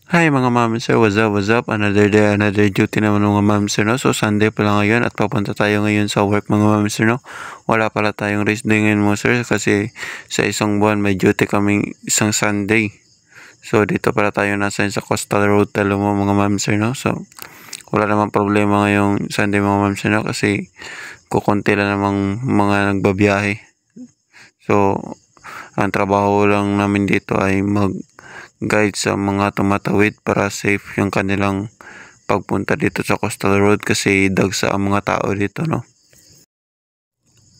Hi mga ma'am sir, what's up, what's up? Another day, another duty naman mga ma'am sir, no? So Sunday pala ngayon at papunta tayo ngayon sa work mga ma'am sir, no? Wala pala tayong rest day ngayon mo sir kasi sa isang buwan may duty kaming isang Sunday. So dito pala tayo nasa sa Coastal Road talo mo mga ma'am sir, no? So wala namang problema ngayong Sunday mga ma'am sir, no? Kasi kukunti lang namang mga nagbabiyahe. So ang trabaho lang namin dito ay mag-guide sa mga tumatawid para safe yung kanilang pagpunta dito sa Coastal Road kasi dagsa ang mga tao dito, no?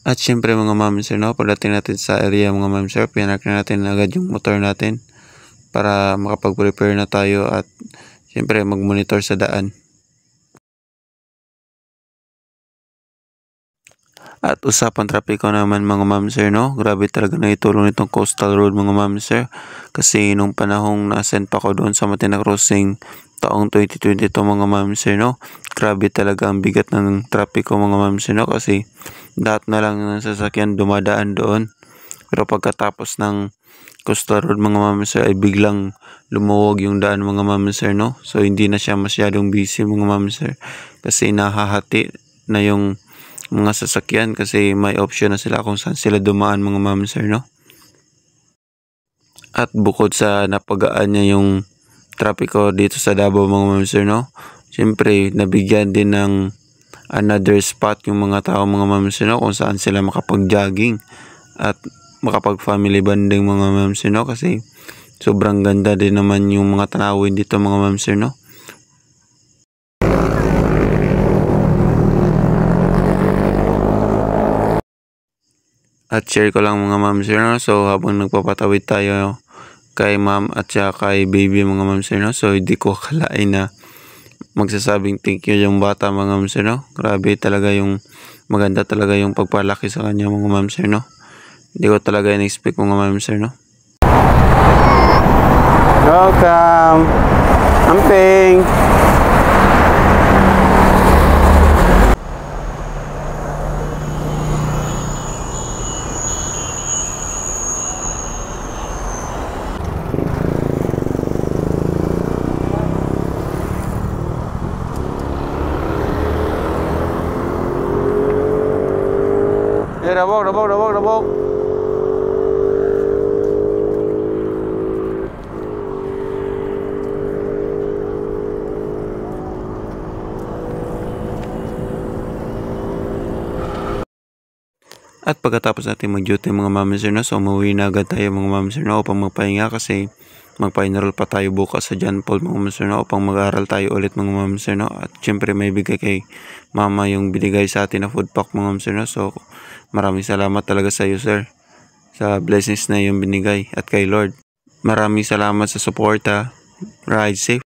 At syempre mga ma'am sir, no, pagdating natin sa area mga ma'am sir, pinak na natin agad yung motor natin para makapag-prepare na tayo at syempre mag-monitor sa daan. At usapang trapiko naman mga ma'am sir, no? Grabe talaga na itulong nitong Coastal Road mga ma'am sir. Kasi nung panahong na-send pa ko doon sa Matina Crossing taong 2022 mga ma'am sir, no? Grabe talaga ang bigat ng trapiko mga ma'am sir, no? Kasi lahat na lang ng sasakyan dumadaan doon. Pero pagkatapos ng Coastal Road mga ma'am sir ay biglang lumuwag yung daan mga ma'am sir, no? So hindi na siya masyadong busy mga ma'am sir. Kasi nahahati na yung mga sasakyan kasi may option na sila kung saan sila dumaan mga ma'am sir, no? At bukod sa napagaan niya yung trapiko dito sa Davao mga ma'am sir, no? Siyempre nabigyan din ng another spot yung mga tao mga ma'am sir, no? Kung saan sila makapag-jogging at makapag-family bonding mga ma'am sir, no? Kasi sobrang ganda din naman yung mga tanawin dito mga ma'am sir, no? At share ko lang mga ma'am sir, no? So habang nagpapatawid tayo kay ma'am at saka kay baby mga ma'am sir, no? So hindi ko akalain na magsasabing thank you yung bata mga ma'am sir, no? Grabe talaga yung maganda talaga yung pagpalaki sa kanya mga ma'am sir, no? Hindi ko talaga in-expect mga ma'am sir, no? Welcome! Amping! Rabok. At pagkatapos natin mag-duty mga ma'am sir, no, so umuwi na agad tayo mga ma'am sir, no, upang magpahinga kasi mag-final pa tayo bukas sa John Paul mga ma'am sir, no, upang mag-aaral tayo ulit mga ma'am sir, no. At syempre may bigay kay mama yung binigay sa atin na food pack mga ma'am sir, no. So maraming salamat talaga sa iyo sir sa blessings na yung binigay at kay Lord. Maraming salamat sa suporta. Ride safe.